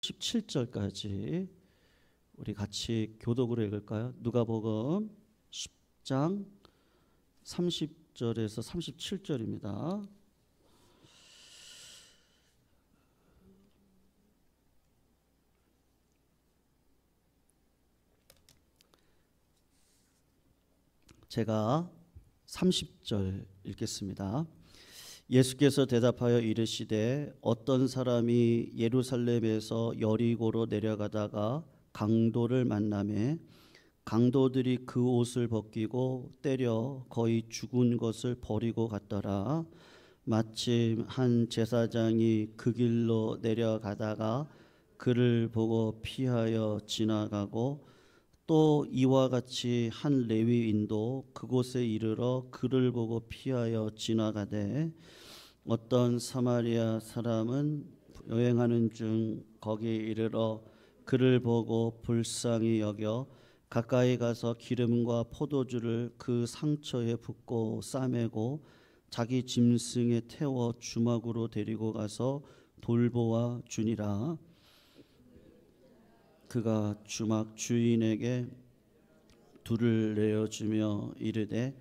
37절까지 우리 같이 교독으로 읽을까요? 누가복음 10장 30절에서 37절입니다. 제가 30절 읽겠습니다. 예수께서 대답하여 이르시되 어떤 사람이 예루살렘에서 여리고로 내려가다가 강도를 만나매 강도들이 그 옷을 벗기고 때려 거의 죽은 것을 버리고 갔더라. 마침 한 제사장이 그 길로 내려가다가 그를 보고 피하여 지나가고 또 이와 같이 한 레위인도 그곳에 이르러 그를 보고 피하여 지나가되 어떤 사마리아 사람은 여행하는 중 거기에 이르러 그를 보고 불쌍히 여겨 가까이 가서 기름과 포도주를 그 상처에 붓고 싸매고 자기 짐승에 태워 주막으로 데리고 가서 돌보아 주니라. 그가 주막 주인에게 둘을 내어주며 이르되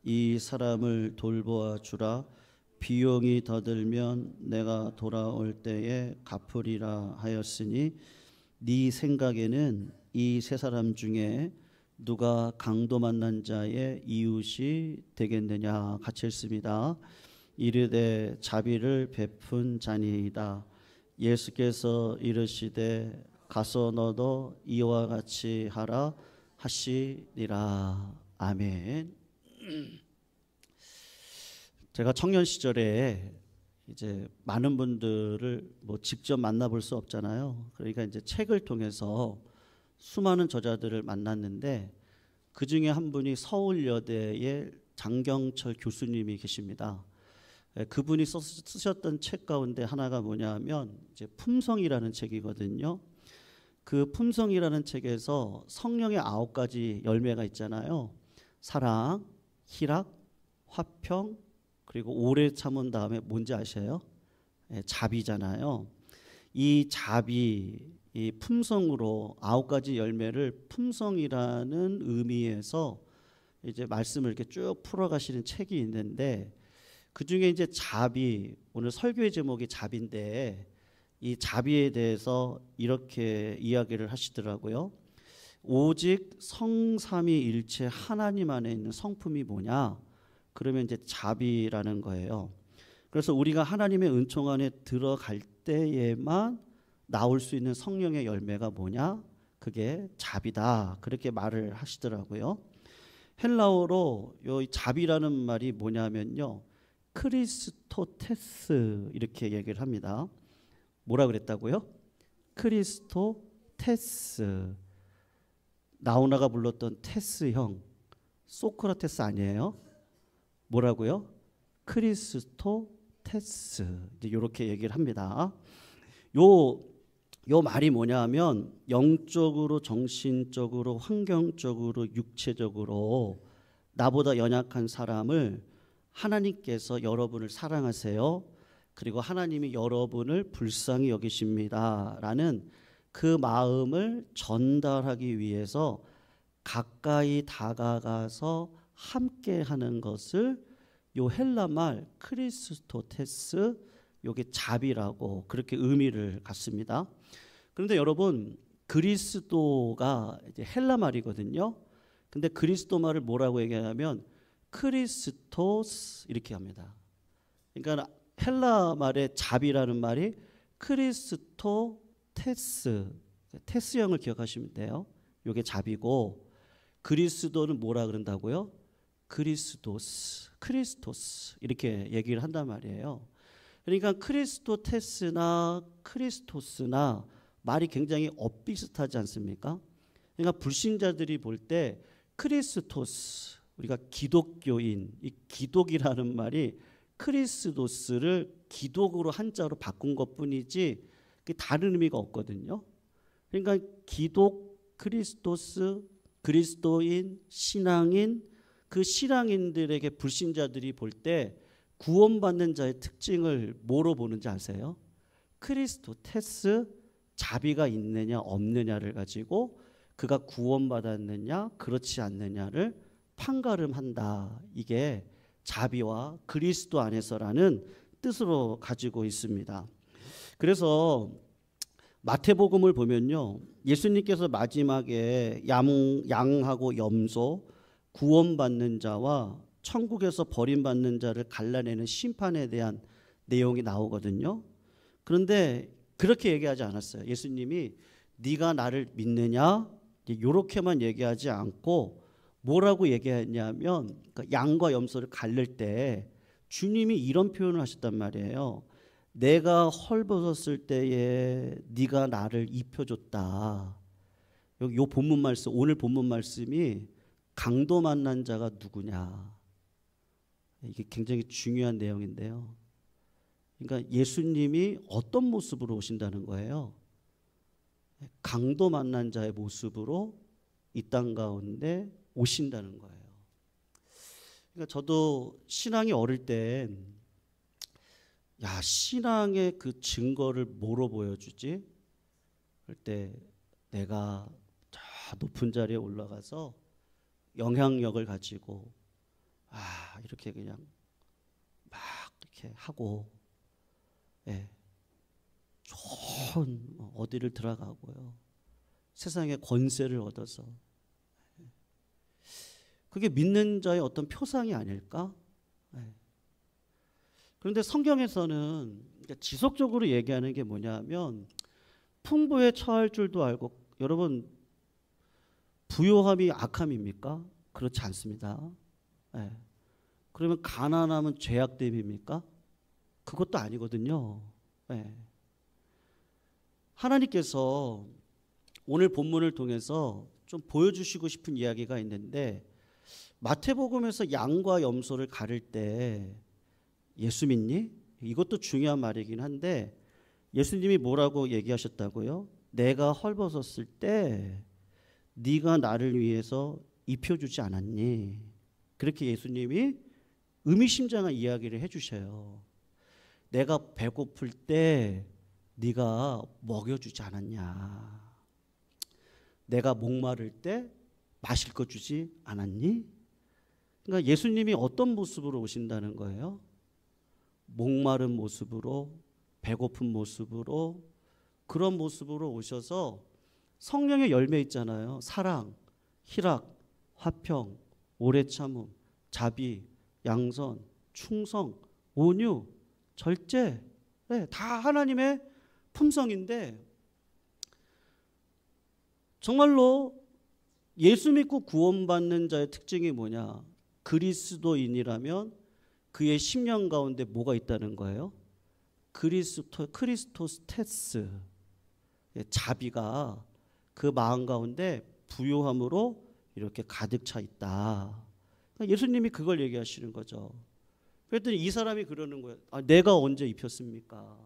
이 사람을 돌보아 주라. 비용이 더 들면 내가 돌아올 때에 갚으리라 하였으니 네 생각에는 이 세 사람 중에 누가 강도 만난 자의 이웃이 되겠느냐. 같이 읽습니다. 이르되 자비를 베푼 자니이다. 예수께서 이르시되 가서 너도 이와 같이 하라 하시니라. 아멘. 제가 청년 시절에 이제 많은 분들을 직접 만나볼 수 없잖아요. 그러니까 이제 책을 통해서 수많은 저자들을 만났는데 그 중에 한 분이 서울여대의 장경철 교수님이 계십니다. 그분이 쓰셨던 책 가운데 하나가 뭐냐면 이제 품성이라는 책이거든요. 그 품성이라는 책에서 성령의 9가지 열매가 있잖아요. 사랑, 희락, 화평, 그리고 오래 참은 다음에 뭔지 아세요? 자비잖아요. 이 자비, 이 품성으로 9가지 열매를 품성이라는 의미에서 이제 말씀을 이렇게 쭉 풀어가시는 책이 있는데 그 중에 이제 자비, 오늘 설교의 제목이 자비인데 이 자비에 대해서 이렇게 이야기를 하시더라고요. 오직 성삼위일체 하나님 안에 있는 성품이 뭐냐? 그러면 이제 자비라는 거예요. 그래서 우리가 하나님의 은총 안에 들어갈 때에만 나올 수 있는 성령의 열매가 뭐냐? 그게 자비다. 그렇게 말을 하시더라고요. 헬라어로 이 자비라는 말이 뭐냐면요, 크리스토테스 이렇게 얘기를 합니다. 뭐라 그랬다고요? 크리스토테스. 나우나가 불렀던 테스 형, 소크라테스 아니에요? 뭐라고요? 크리스토테스. 이제 이렇게 얘기를 합니다. 요 말이 뭐냐면 영적으로, 정신적으로, 환경적으로, 육체적으로 나보다 연약한 사람을 하나님께서 여러분을 사랑하세요. 그리고 하나님이 여러분을 불쌍히 여기십니다. 라는 그 마음을 전달하기 위해서 가까이 다가가서 함께 하는 것을 요 헬라말 크리스토테스, 요게 자비라고 그렇게 의미를 갖습니다. 그런데 여러분, 그리스도가 이제 헬라 말이거든요. 근데 그리스도 말을 뭐라고 얘기하냐면 크리스토스 이렇게 합니다. 그러니까 헬라 말의 자비라는 말이 크리스토테스, 테스형을 기억하시면 돼요. 요게 자비고, 그리스도는 뭐라 그런다고요? 그리스도스, 크리스토스 이렇게 얘기를 한단 말이에요. 그러니까 크리스토테스나 크리스토스나 말이 굉장히 엇비슷하지 않습니까? 그러니까 불신자들이 볼 때 크리스토스, 우리가 기독교인, 이 기독이라는 말이 크리스도스를 기독으로 한자로 바꾼 것뿐이지 다른 의미가 없거든요. 그러니까 기독, 크리스토스, 그리스도인, 신앙인, 그 신앙인들에게 불신자들이 볼 때 구원받는 자의 특징을 뭐로 보는지 아세요? 크리스토테스, 자비가 있느냐 없느냐를 가지고 그가 구원받았느냐 그렇지 않느냐를 판가름한다. 이게 자비와 그리스도 안에서라는 뜻으로 가지고 있습니다. 그래서 마태복음을 보면요, 예수님께서 마지막에 양하고 염소, 구원받는 자와 천국에서 버림받는 자를 갈라내는 심판에 대한 내용이 나오거든요. 그런데 그렇게 얘기하지 않았어요. 예수님이 네가 나를 믿느냐 이렇게만 얘기하지 않고 뭐라고 얘기했냐면 양과 염소를 갈릴 때 주님이 이런 표현을 하셨단 말이에요. 내가 헐벗었을 때에 네가 나를 입혀줬다. 여기 요 본문 말씀, 오늘 본문 말씀이 강도 만난 자가 누구냐. 이게 굉장히 중요한 내용인데요. 그러니까 예수님이 어떤 모습으로 오신다는 거예요. 강도 만난 자의 모습으로 이 땅 가운데 오신다는 거예요. 그러니까 저도 신앙이 어릴 땐 야, 신앙의 그 증거를 뭐로 보여주지? 그럴 때 내가 저 높은 자리에 올라가서 영향력을 가지고 이렇게 그냥 막 이렇게 하고 좋은 어디를 들어가고요. 세상의 권세를 얻어서 그게 믿는 자의 어떤 표상이 아닐까? 그런데 성경에서는 지속적으로 얘기하는 게 뭐냐면 풍부에 처할 줄도 알고, 여러분 부요함이 악함입니까? 그렇지 않습니다. 그러면 가난함은 죄악됨입니까? 그것도 아니거든요. 하나님께서 오늘 본문을 통해서 좀 보여주시고 싶은 이야기가 있는데, 마태복음에서 양과 염소를 가릴 때 예수 믿니? 이것도 중요한 말이긴 한데 예수님이 뭐라고 얘기하셨다고요? 내가 헐벗었을 때 네가 나를 위해서 입혀주지 않았니? 그렇게 예수님이 의미심장한 이야기를 해주셔요. 내가 배고플 때 네가 먹여주지 않았냐? 내가 목마를 때 마실 것 주지 않았니? 그러니까 예수님이 어떤 모습으로 오신다는 거예요? 목마른 모습으로, 배고픈 모습으로, 그런 모습으로 오셔서 성령의 열매 있잖아요. 사랑, 희락, 화평, 오래 참음, 자비, 양선, 충성, 온유, 절제, 다 하나님의 품성인데, 정말로 예수 믿고 구원받는 자의 특징이 뭐냐? 그리스도인이라면 그의 심령 가운데 뭐가 있다는 거예요? 크리스토스테스, 자비가 그 마음 가운데 부요함으로 이렇게 가득 차 있다. 그러니까 예수님이 그걸 얘기하시는 거죠. 그랬더니 이 사람이 그러는 거예요. 내가 언제 입혔습니까?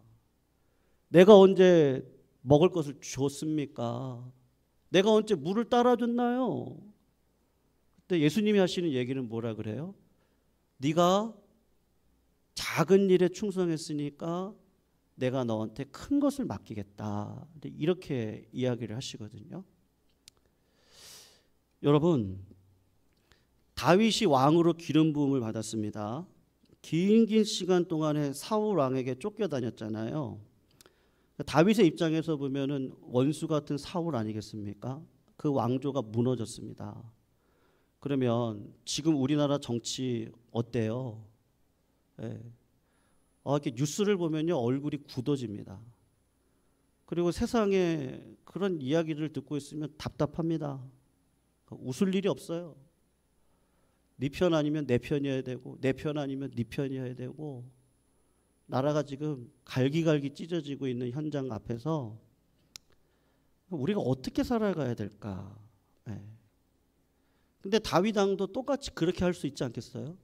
내가 언제 먹을 것을 줬습니까? 내가 언제 물을 따라줬나요? 그때 예수님이 하시는 얘기는 뭐라 그래요? 네가 작은 일에 충성했으니까 내가 너한테 큰 것을 맡기겠다. 이렇게 이야기를 하시거든요. 여러분, 다윗이 왕으로 기름 부음을 받았습니다. 긴 시간 동안에 사울 왕에게 쫓겨다녔잖아요. 다윗의 입장에서 보면은 원수 같은 사울 아니겠습니까? 그 왕조가 무너졌습니다. 그러면 지금 우리나라 정치 어때요? 이렇게 뉴스를 보면요 얼굴이 굳어집니다. 그리고 세상에 그런 이야기를 듣고 있으면 답답합니다. 웃을 일이 없어요. 네 편 아니면 내 편이어야 되고, 내 편 아니면 네 편이어야 되고, 나라가 지금 갈기갈기 찢어지고 있는 현장 앞에서 우리가 어떻게 살아가야 될까? 근데 다윗 왕도 똑같이 그렇게 할 수 있지 않겠어요?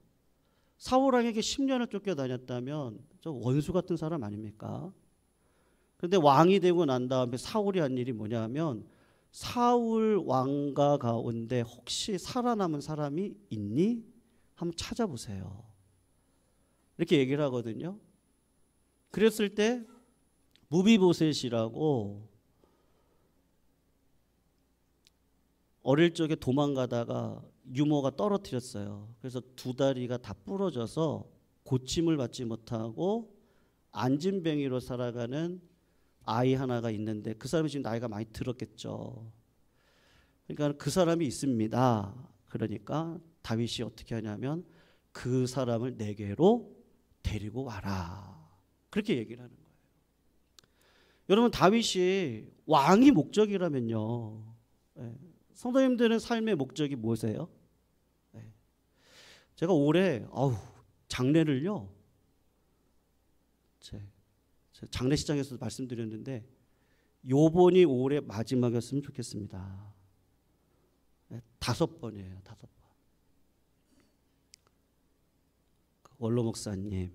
사울 왕에게 10년을 쫓겨다녔다면 저 원수 같은 사람 아닙니까? 그런데 왕이 되고 난 다음에 사울이 한 일이 뭐냐면, 사울 왕가 가운데 혹시 살아남은 사람이 있니? 한번 찾아보세요. 이렇게 얘기를 하거든요. 그랬을 때 무비보셋이라고 어릴 적에 도망가다가 유모가 떨어뜨렸어요. 그래서 두 다리가 다 부러져서 고침을 받지 못하고 안진뱅이로 살아가는 아이 하나가 있는데 그 사람이 지금 나이가 많이 들었겠죠. 그러니까 그 사람이 있습니다. 그러니까 다윗이 어떻게 하냐면 그 사람을 내게로 데리고 와라. 그렇게 얘기를 하는 거예요. 여러분, 다윗이 왕이 목적이라면요, 성도님들은 삶의 목적이 무엇이에요? 제가 올해 장례를요, 제 장례식장에서도 말씀드렸는데 요번이 올해 마지막이었으면 좋겠습니다. 5번이에요. 5번. 원로 목사님,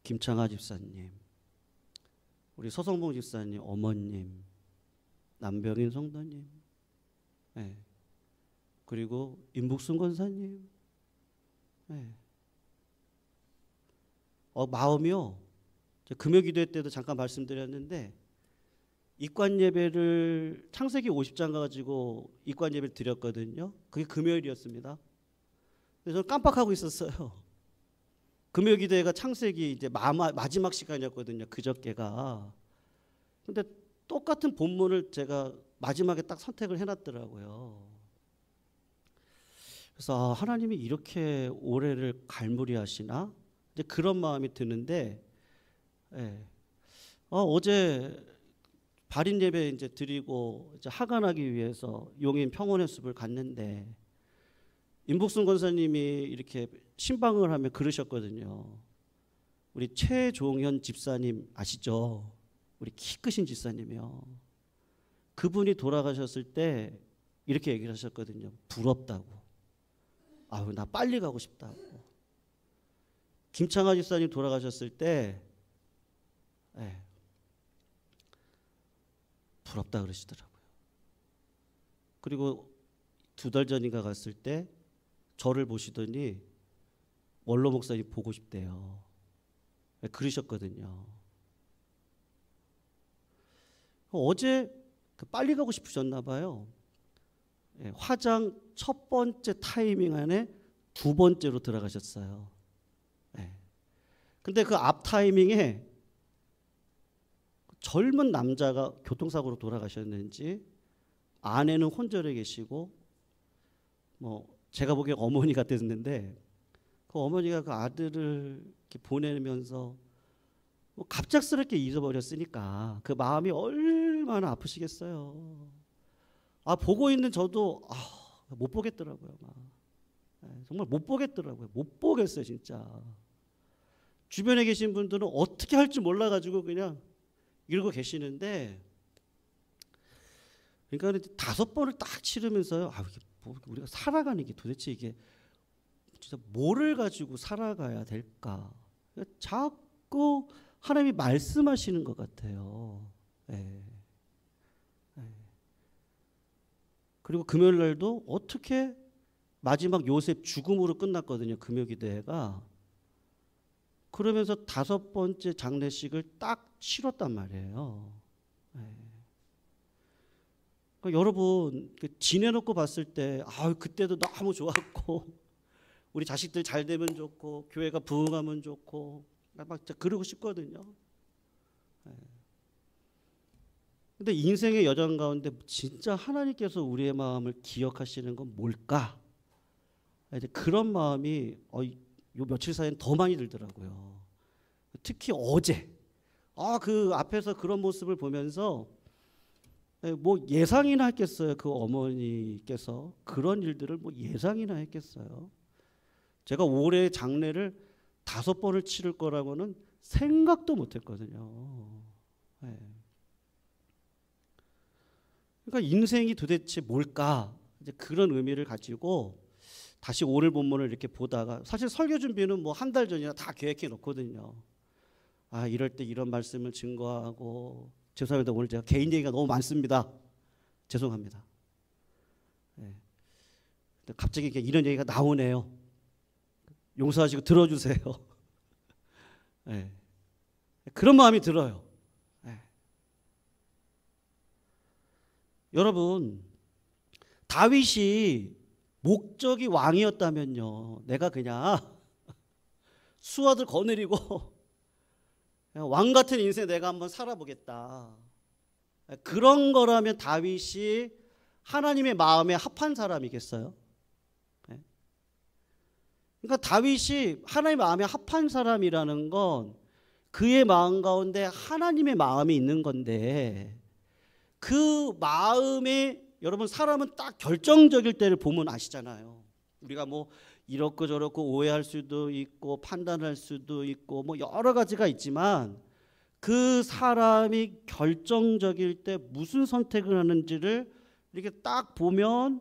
김창하 집사님, 우리 서성봉 집사님 어머님, 남병인 성도님, 그리고 임북순 권사님, 마음이요. 금요기도회 때도 잠깐 말씀드렸는데 입관 예배를 창세기 50장 가지고 입관 예배를 드렸거든요. 그게 금요일이었습니다. 그래서 저는 깜빡하고 있었어요. 금요기도회가 창세기 이제 마지막 시간이었거든요. 그저께가. 근데 똑같은 본문을 제가 마지막에 딱 선택을 해놨더라고요. 그래서 하나님이 이렇게 올해를 갈무리하시나? 이제 그런 마음이 드는데, 어제 발인 예배 이제 드리고 이제 하관하기 위해서 용인 평원의 숲을 갔는데 임복순 권사님이 이렇게 신방을 하며 그러셨거든요. 우리 최종현 집사님 아시죠? 우리 키 크신 집사님이요. 그분이 돌아가셨을 때 이렇게 얘기를 하셨거든요. 부럽다고. 나 빨리 가고 싶다고. 김창하 집사님 돌아가셨을 때 부럽다 그러시더라고요. 그리고 2달 전인가 갔을 때 저를 보시더니 원로 목사님 보고 싶대요. 그러셨거든요. 어제 빨리 가고 싶으셨나 봐요. 화장 첫 번째 타이밍 안에 2번째로 들어가셨어요. 근데 그 앞 타이밍에 젊은 남자가 교통사고로 돌아가셨는지 아내는 혼절해 계시고 제가 보기에 어머니 같았는데 그 어머니가 그 아들을 이렇게 보내면서 갑작스럽게 잊어버렸으니까 그 마음이 얼마나 아프시겠어요. 보고 있는 저도 못 보겠더라고요. 정말 못 보겠더라고요. 못 보겠어요, 진짜. 주변에 계신 분들은 어떻게 할지 몰라가지고 그냥 이러고 계시는데, 그러니까 5번을 딱 치르면서요. 우리가 살아가는 게 도대체 이게 진짜 뭐를 가지고 살아가야 될까? 자꾸 하나님이 말씀하시는 것 같아요. 그리고 금요일 날도 어떻게 마지막 요셉 죽음으로 끝났거든요. 금요기도회가. 그러면서 5번째 장례식을 딱 치렀단 말이에요. 그러니까 여러분 지내놓고 봤을 때 그때도 너무 좋았고 우리 자식들 잘 되면 좋고 교회가 부흥하면 좋고 막 진짜 그러고 싶거든요. 근데 인생의 여정 가운데 진짜 하나님께서 우리의 마음을 기억하시는 건 뭘까? 이제 그런 마음이 요 며칠 사이엔 더 많이 들더라고요. 특히 어제 그 앞에서 그런 모습을 보면서 예상이나 했겠어요. 그 어머니께서 그런 일들을 예상이나 했겠어요. 제가 올해 장례를 5번을 치를 거라고는 생각도 못했거든요. 그러니까 인생이 도대체 뭘까? 이제 그런 의미를 가지고 다시 오늘 본문을 이렇게 보다가 사실 설교 준비는 1달 전이나 다 계획해 놓거든요. 이럴 때 이런 말씀을 증거하고 죄송합니다. 오늘 제가 개인 얘기가 너무 많습니다. 죄송합니다. 근데 갑자기 이런 얘기가 나오네요. 용서하시고 들어주세요. 그런 마음이 들어요. 여러분, 다윗이 목적이 왕이었다면요, 내가 그냥 수하들 거느리고 왕 같은 인생 내가 한번 살아보겠다, 그런 거라면 다윗이 하나님의 마음에 합한 사람이겠어요? 그러니까 다윗이 하나님의 마음에 합한 사람이라는 건 그의 마음 가운데 하나님의 마음이 있는 건데, 그 마음에 여러분 사람은 딱 결정적일 때를 보면 아시잖아요. 우리가 뭐 이렇고 저렇고 오해할 수도 있고 판단할 수도 있고 뭐 여러 가지가 있지만, 그 사람이 결정적일 때 무슨 선택을 하는지를 이렇게 딱 보면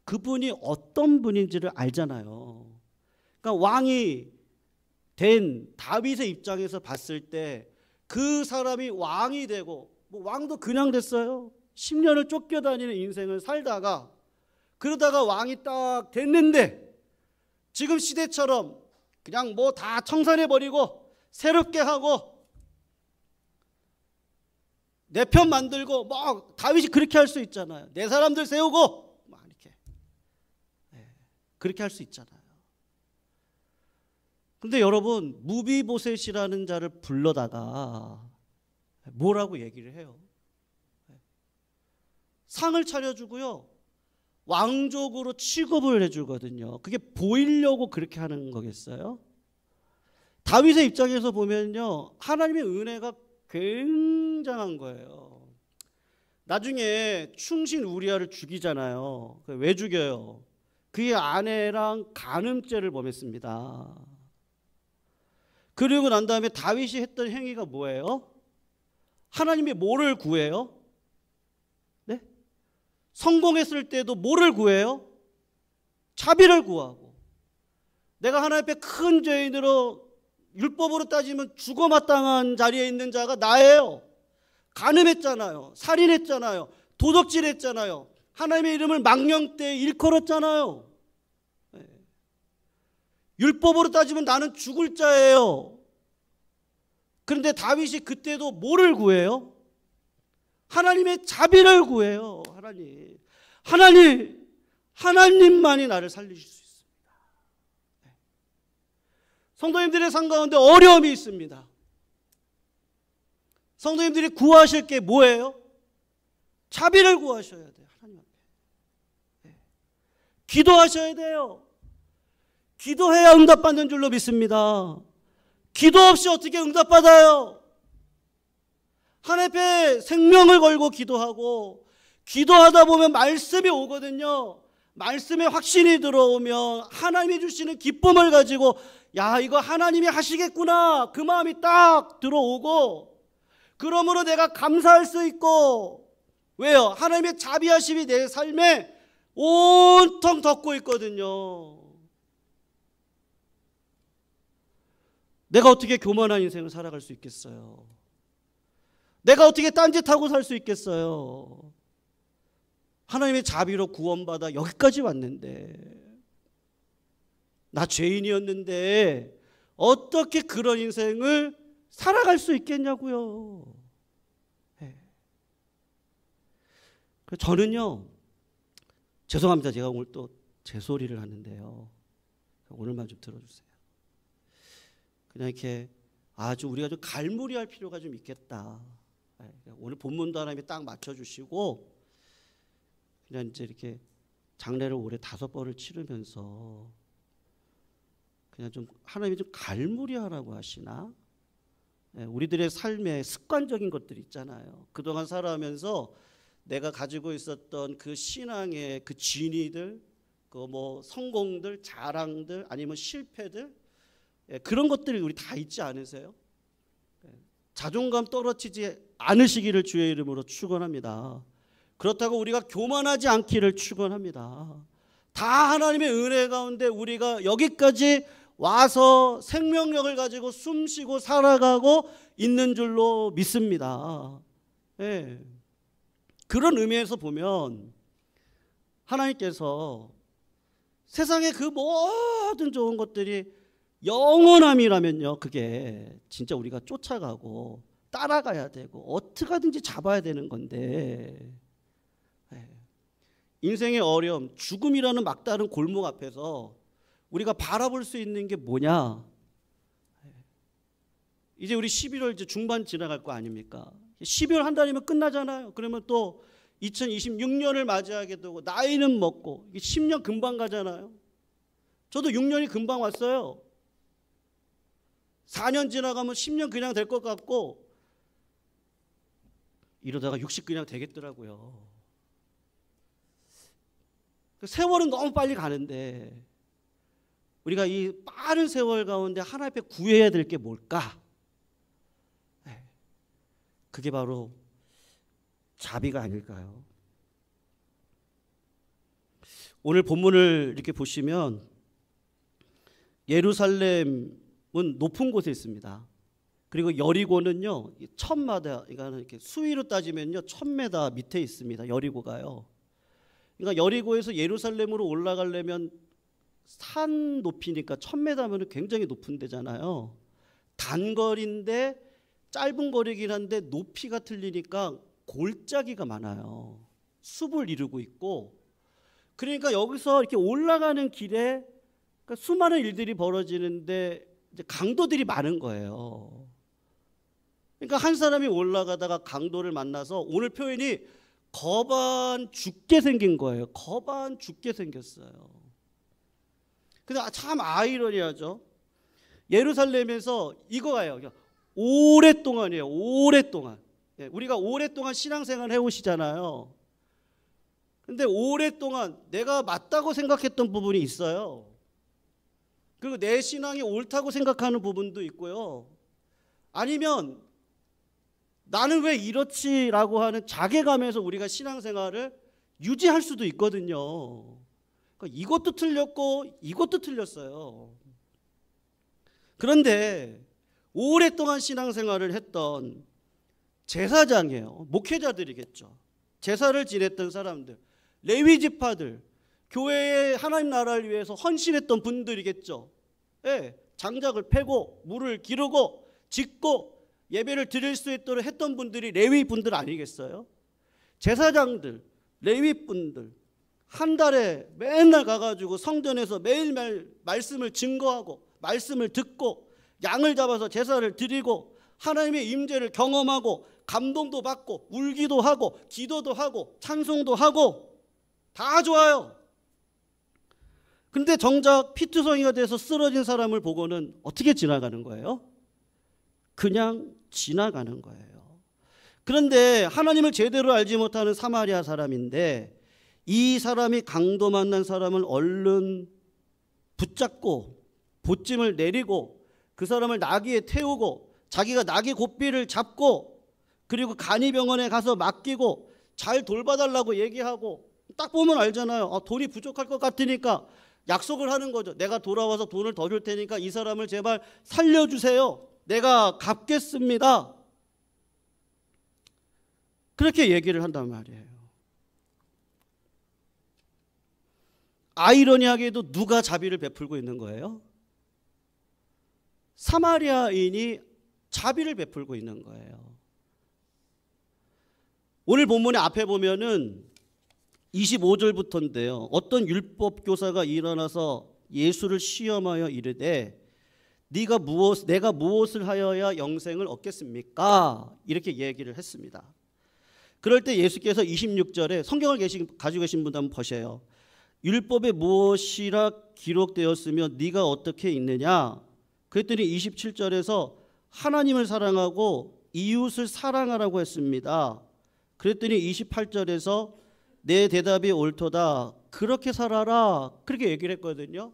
그분이 어떤 분인지를 알잖아요. 그러니까 왕이 된 다윗의 입장에서 봤을 때 그 사람이 왕이 되고, 뭐 왕도 그냥 됐어요. 10년을 쫓겨다니는 인생을 살다가 그러다가 왕이 딱 됐는데, 지금 시대처럼 그냥 뭐 다 청산해버리고 새롭게 하고 내 편 만들고, 뭐 다윗이 그렇게 할 수 있잖아요. 내 사람들 세우고 막 이렇게, 그렇게 할 수 있잖아요. 근데 여러분, 무비보셋이라는 자를 불러다가 뭐라고 얘기를 해요? 상을 차려주고요, 왕족으로 취급을 해주거든요. 그게 보이려고 그렇게 하는 거겠어요? 다윗의 입장에서 보면요, 하나님의 은혜가 굉장한 거예요. 나중에 충신 우리아를 죽이잖아요. 왜 죽여요? 그의 아내랑 간음죄를 범했습니다. 그리고 난 다음에 다윗이 했던 행위가 뭐예요? 하나님이 뭐를 구해요? 네? 성공했을 때도 뭐를 구해요? 자비를 구하고. 내가 하나님 앞에 큰 죄인으로 율법으로 따지면 죽어 마땅한 자리에 있는 자가 나예요. 간음했잖아요. 살인했잖아요. 도둑질했잖아요. 하나님의 이름을 망령되이 일컬었잖아요. 율법으로 따지면 나는 죽을 자예요. 그런데 다윗이 그때도 뭐를 구해요? 하나님의 자비를 구해요. 하나님만이 나를 살리실 수 있습니다. 성도님들의 삶 가운데 어려움이 있습니다. 성도님들이 구하실 게 뭐예요? 자비를 구하셔야 돼요. 하나님 앞에. 기도하셔야 돼요. 기도해야 응답받는 줄로 믿습니다. 기도 없이 어떻게 응답받아요? 하나님 앞에 생명을 걸고 기도하고, 기도하다 보면 말씀이 오거든요. 말씀에 확신이 들어오면 하나님이 주시는 기쁨을 가지고, 야, 이거 하나님이 하시겠구나, 그 마음이 딱 들어오고, 그러므로 내가 감사할 수 있고. 왜요? 하나님의 자비하심이 내 삶에 온통 덮고 있거든요. 내가 어떻게 교만한 인생을 살아갈 수 있겠어요? 내가 어떻게 딴짓하고 살 수 있겠어요? 하나님의 자비로 구원받아 여기까지 왔는데, 나 죄인이었는데 어떻게 그런 인생을 살아갈 수 있겠냐고요. 저는요, 죄송합니다. 제가 오늘 또 제 소리를 하는데요, 오늘만 좀 들어주세요. 그냥 이렇게 아주 우리가 좀 갈무리할 필요가 좀 있겠다. 오늘 본문도 하나님이 딱 맞춰주시고, 그냥 이제 이렇게 장례를 올해 5번을 치르면서 그냥 좀 하나님이 좀 갈무리하라고 하시나? 우리들의 삶에 습관적인 것들이 있잖아요. 그동안 살아가면서 내가 가지고 있었던 그 신앙의 그 진리들, 그 뭐 성공들, 자랑들, 아니면 실패들, 그런 것들이 우리 다 있지 않으세요? 자존감 떨어지지 않으시기를 주의 이름으로 축원합니다. 그렇다고 우리가 교만하지 않기를 축원합니다. 다 하나님의 은혜 가운데 우리가 여기까지 와서 생명력을 가지고 숨쉬고 살아가고 있는 줄로 믿습니다. 그런 의미에서 보면 하나님께서 세상의 그 모든 좋은 것들이 영원함이라면요, 그게 진짜 우리가 쫓아가고 따라가야 되고 어떻게 하든지 잡아야 되는 건데, 인생의 어려움, 죽음이라는 막다른 골목 앞에서 우리가 바라볼 수 있는 게 뭐냐? 이제 우리 11월 이제 중반 지나갈 거 아닙니까? 12월 한 달이면 끝나잖아요. 그러면 또 2026년을 맞이하게 되고 나이는 먹고 10년 금방 가잖아요. 저도 6년이 금방 왔어요. 4년 지나가면 10년 그냥 될 것 같고 이러다가 60 그냥 되겠더라고요. 세월은 너무 빨리 가는데 우리가 이 빠른 세월 가운데 하나님 앞에 구해야 될 게 뭘까? 그게 바로 자비가 아닐까요? 오늘 본문을 이렇게 보시면 예루살렘은 높은 곳에 있습니다. 그리고 여리고는요, 천마다, 그러니까 이렇게 수위로 따지면요, 1000m 밑에 있습니다. 여리고가요. 그러니까 여리고에서 예루살렘으로 올라가려면 산 높이니까 1000m면 굉장히 높은 데잖아요. 단거리인데 짧은 거리긴 한데 높이가 틀리니까 골짜기가 많아요. 숲을 이루고 있고, 그러니까 여기서 이렇게 올라가는 길에 그러니까 수많은 일들이 벌어지는데 이제 강도들이 많은 거예요. 그러니까 한 사람이 올라가다가 강도를 만나서 오늘 표현이 거반 죽게 생긴 거예요. 거반 죽게 생겼어요. 근데 참 아이러니하죠. 예루살렘에서 이거예요. 오랫동안이에요. 오랫동안. 우리가 오랫동안 신앙생활 해오시잖아요. 근데 오랫동안 내가 맞다고 생각했던 부분이 있어요. 그리고 내 신앙이 옳다고 생각하는 부분도 있고요. 아니면 나는 왜 이렇지라고 하는 자괴감에서 우리가 신앙생활을 유지할 수도 있거든요. 그러니까 이것도 틀렸고 이것도 틀렸어요. 그런데 오랫동안 신앙생활을 했던 제사장이에요. 목회자들이겠죠. 제사를 지냈던 사람들, 레위 지파들, 교회의 하나님 나라를 위해서 헌신했던 분들이겠죠. 예, 장작을 패고 물을 기르고 짓고 예배를 드릴 수 있도록 했던 분들이 레위 분들 아니겠어요? 제사장들, 레위 분들 한 달에 맨날 가가지고 성전에서 매일매일 말씀을 증거하고 말씀을 듣고 양을 잡아서 제사를 드리고 하나님의 임재를 경험하고 감동도 받고 울기도 하고 기도도 하고 찬송도 하고 다 좋아요. 근데 정작 피투성이가 돼서 쓰러진 사람을 보고는 어떻게 지나가는 거예요? 그냥 지나가는 거예요. 그런데 하나님을 제대로 알지 못하는 사마리아 사람인데 이 사람이 강도 만난 사람을 얼른 붙잡고 보찜을 내리고 그 사람을 나귀에 태우고 자기가 나귀 고삐를 잡고 그리고 간이병원에 가서 맡기고 잘 돌봐달라고 얘기하고 딱 보면 알잖아요. 돈이 부족할 것 같으니까 약속을 하는 거죠. 내가 돌아와서 돈을 더 줄 테니까 이 사람을 제발 살려주세요. 내가 갚겠습니다. 그렇게 얘기를 한단 말이에요. 아이러니하게도 누가 자비를 베풀고 있는 거예요? 사마리아인이 자비를 베풀고 있는 거예요. 오늘 본문의 앞에 보면은 25절부터인데요. 어떤 율법 교사가 일어나서 예수를 시험하여 이르되 내가 무엇을 하여야 영생을 얻겠습니까? 이렇게 얘기를 했습니다. 그럴 때 예수께서 26절에 성경을 가지고 계신 분 한번 보세요. 율법에 무엇이라 기록되었으며 네가 어떻게 읽느냐? 그랬더니 27절에서 하나님을 사랑하고 이웃을 사랑하라고 했습니다. 그랬더니 28절에서 내 대답이 옳도다. 그렇게 살아라. 그렇게 얘기를 했거든요.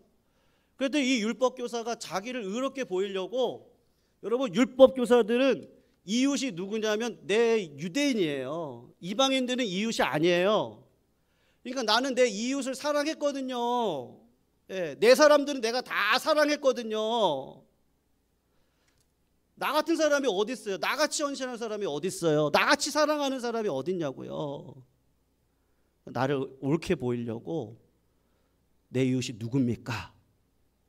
그랬더니 이 율법교사가 자기를 의롭게 보이려고, 여러분 율법 교사들은 이웃이 누구냐면 내 유대인이에요. 이방인들은 이웃이 아니에요. 그러니까 나는 내 이웃을 사랑했거든요. 예, 내 사람들은 내가 다 사랑했거든요. 나 같은 사람이 어디 있어요? 나같이 헌신하는 사람이 어디 있어요? 나같이 사랑하는 사람이 어디 있냐고요. 나를 옳게 보이려고 내 이웃이 누굽니까?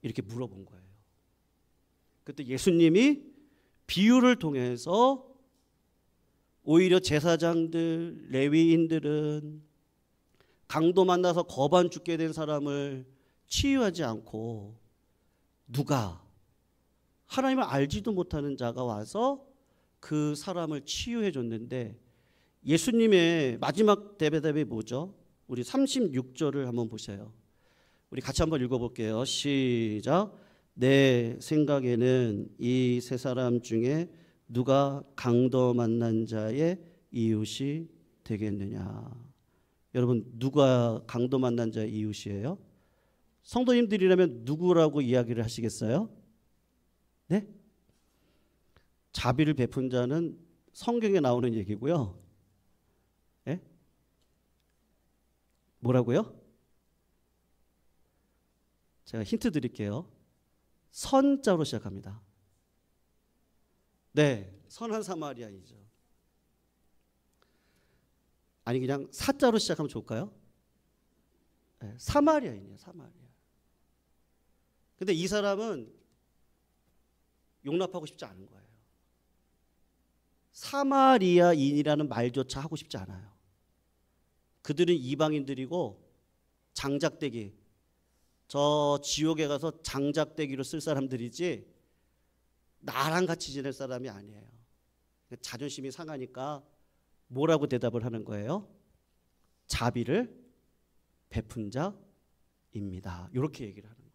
이렇게 물어본 거예요. 그때 예수님이 비유를 통해서 오히려 제사장들, 레위인들은 강도 만나서 거반 죽게 된 사람을 치유하지 않고 누가 하나님을 알지도 못하는 자가 와서 그 사람을 치유해 줬는데 예수님의 마지막 대답이 뭐죠? 우리 36절을 한번 보세요. 우리 같이 한번 읽어볼게요. 시작. 내 생각에는 이 세 사람 중에 누가 강도 만난 자의 이웃이 되겠느냐. 여러분, 누가 강도 만난 자의 이웃이에요? 성도님들이라면 누구라고 이야기를 하시겠어요? 네? 자비를 베푼 자는 성경에 나오는 얘기고요. 네? 뭐라고요? 제가 힌트 드릴게요. 선자로 시작합니다. 네, 선한 사마리아인이죠. 아니 그냥 사자로 시작하면 좋을까요? 네, 사마리아인이에요. 사마리아. 근데 이 사람은 용납하고 싶지 않은 거예요. 사마리아인이라는 말조차 하고 싶지 않아요. 그들은 이방인들이고 장작대기, 저 지옥에 가서 장작대기로 쓸 사람들이지 나랑 같이 지낼 사람이 아니에요. 자존심이 상하니까 뭐라고 대답을 하는 거예요? 자비를 베푼 자입니다. 이렇게 얘기를 하는 거예요.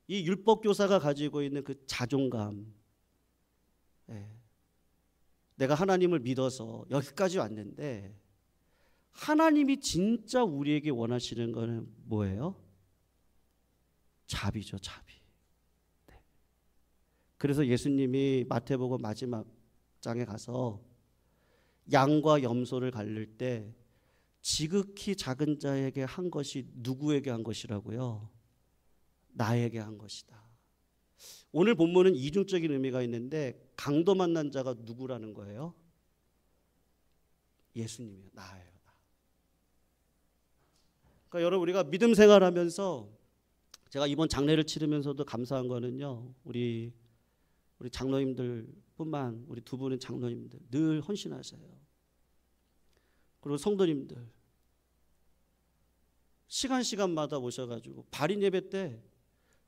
이 율법교사가 가지고 있는 그 자존감, 내가 하나님을 믿어서 여기까지 왔는데 하나님이 진짜 우리에게 원하시는 거는 뭐예요? 자비죠, 자비. 네. 그래서 예수님이 마태복음 마지막 장에 가서 양과 염소를 가릴 때 지극히 작은 자에게 한 것이 누구에게 한 것이라고요? 나에게 한 것이다. 오늘 본문은 이중적인 의미가 있는데 강도 만난 자가 누구라는 거예요? 예수님이요, 나예요. 그러니까 여러분, 우리가 믿음 생활하면서 제가 이번 장례를 치르면서도 감사한 거는요, 우리 장로님들뿐만, 우리 두 분의 장로님들 늘 헌신하세요. 그리고 성도님들 시간마다 오셔가지고 발인 예배 때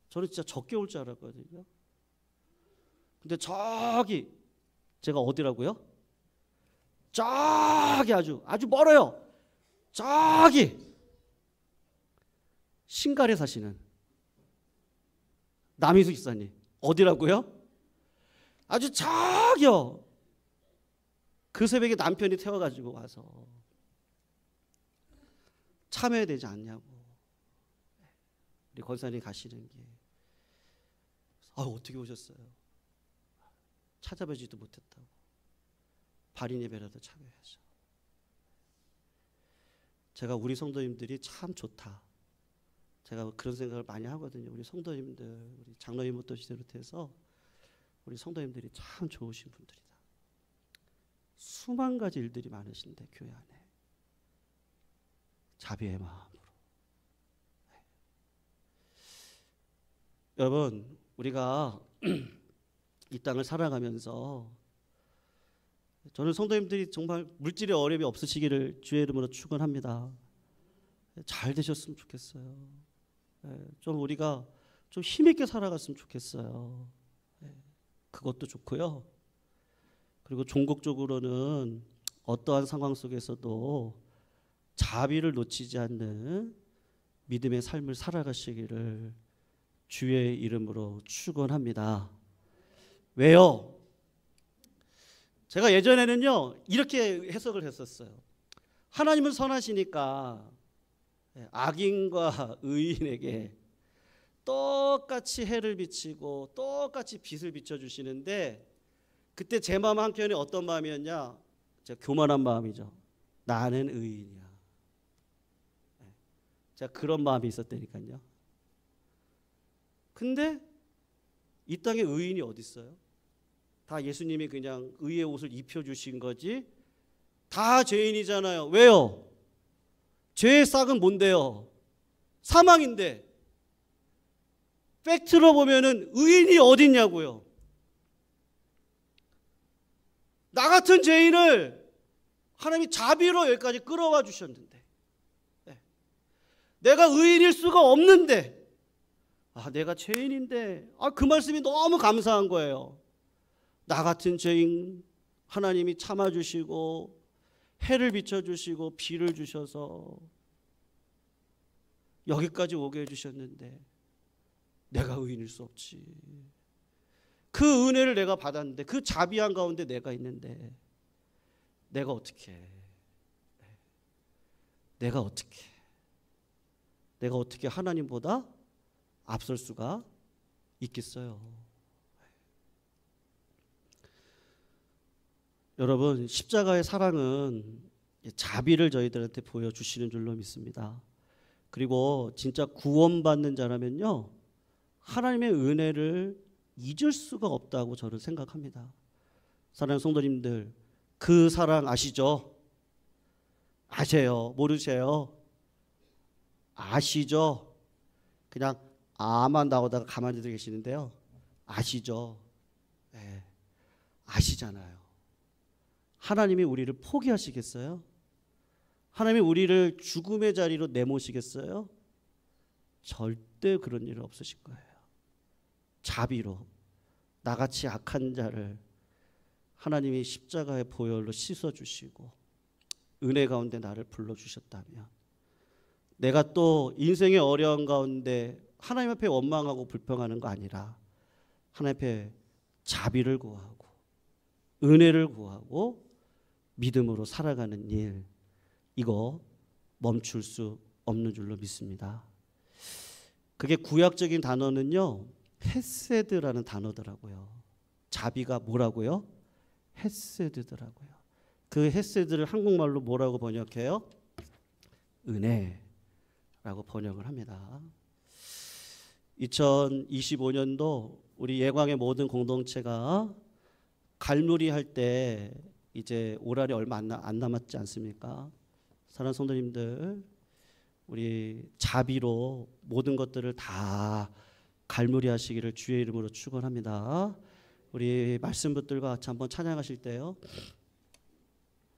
저는 진짜 적게 올 줄 알았거든요. 근데 저기 제가 어디라고요? 저기 아주 멀어요. 저기 신갈에 사시는 남희수 기사님 어디라고요? 아주 저기요. 그 새벽에 남편이 태워가지고 와서 참여해야 되지 않냐고. 우리 권사님 가시는 게 어떻게 오셨어요? 찾아뵈지도 못했다고. 발인 예배라도 참여해야죠. 제가 우리 성도님들이 참 좋다. 제가 그런 생각을 많이 하거든요. 우리 성도님들, 우리 장로님부터 시작해서 우리 성도님들이 참 좋으신 분들이다. 수만 가지 일들이 많으신데 교회 안에 자비의 마음으로. 네. 여러분, 우리가 이 땅을 살아가면서 저는 성도님들이 정말 물질의 어려움이 없으시기를 주의 이름으로 축원합니다. 잘 되셨으면 좋겠어요. 좀 우리가 좀 힘있게 살아갔으면 좋겠어요. 그것도 좋고요. 그리고 종국적으로는 어떠한 상황 속에서도 자비를 놓치지 않는 믿음의 삶을 살아가시기를 주의 이름으로 축원합니다. 왜요? 제가 예전에는요 이렇게 해석을 했었어요. 하나님은 선하시니까 악인과 의인에게 똑같이 해를 비치고 똑같이 빛을 비춰주시는데 그때 제 마음 한켠에 어떤 마음이었냐? 제가 교만한 마음이죠. 나는 의인이야. 제가 그런 마음이 있었다니까요. 근데 이 땅에 의인이 어디 있어요? 다 예수님이 그냥 의의 옷을 입혀주신 거지 다 죄인이잖아요. 왜요? 죄의 싹은 뭔데요? 사망인데 팩트로 보면은 의인이 어디 있냐고요. 나 같은 죄인을 하나님이 자비로 여기까지 끌어와 주셨는데, 내가 의인일 수가 없는데, 내가 죄인인데, 그 말씀이 너무 감사한 거예요. 나 같은 죄인 하나님이 참아주시고 해를 비춰주시고 비를 주셔서 여기까지 오게 해주셨는데 내가 의인일 수 없지. 그 은혜를 내가 받았는데, 그 자비한 가운데 내가 있는데 내가 어떻게 하나님보다 앞설 수가 있겠어요. 여러분, 십자가의 사랑은 자비를 저희들한테 보여주시는 줄로 믿습니다. 그리고 진짜 구원받는 자라면요, 하나님의 은혜를 잊을 수가 없다고 저는 생각합니다. 사랑하는 성도님들, 그 사랑 아시죠? 아세요? 모르세요? 아시죠? 그냥 아만 나오다가 가만히 계시는데요, 아시죠? 네, 아시잖아요. 하나님이 우리를 포기하시겠어요? 하나님이 우리를 죽음의 자리로 내모시겠어요? 절대 그런 일은 없으실 거예요. 자비로 나같이 악한 자를 하나님이 십자가의 보혈로 씻어주시고 은혜 가운데 나를 불러주셨다면, 내가 또 인생의 어려운 가운데 하나님 앞에 원망하고 불평하는 거 아니라 하나님 앞에 자비를 구하고 은혜를 구하고 믿음으로 살아가는 일, 이거 멈출 수 없는 줄로 믿습니다. 그게 구약적인 단어는요, 헤세드라는 단어더라고요. 자비가 뭐라고요? 헤세드더라고요. 그 헤세드를 한국말로 뭐라고 번역해요? 은혜라고 번역을 합니다. 2025년도 우리 예광의 모든 공동체가 갈무리 할 때 이제 오랄이 얼마 안 남았지 않습니까? 사랑하는 성도님들, 우리 자비로 모든 것들을 다 갈무리 하시기를 주의 이름으로 축원합니다. 우리 말씀 붙들과 같이 한번 찬양하실 때요,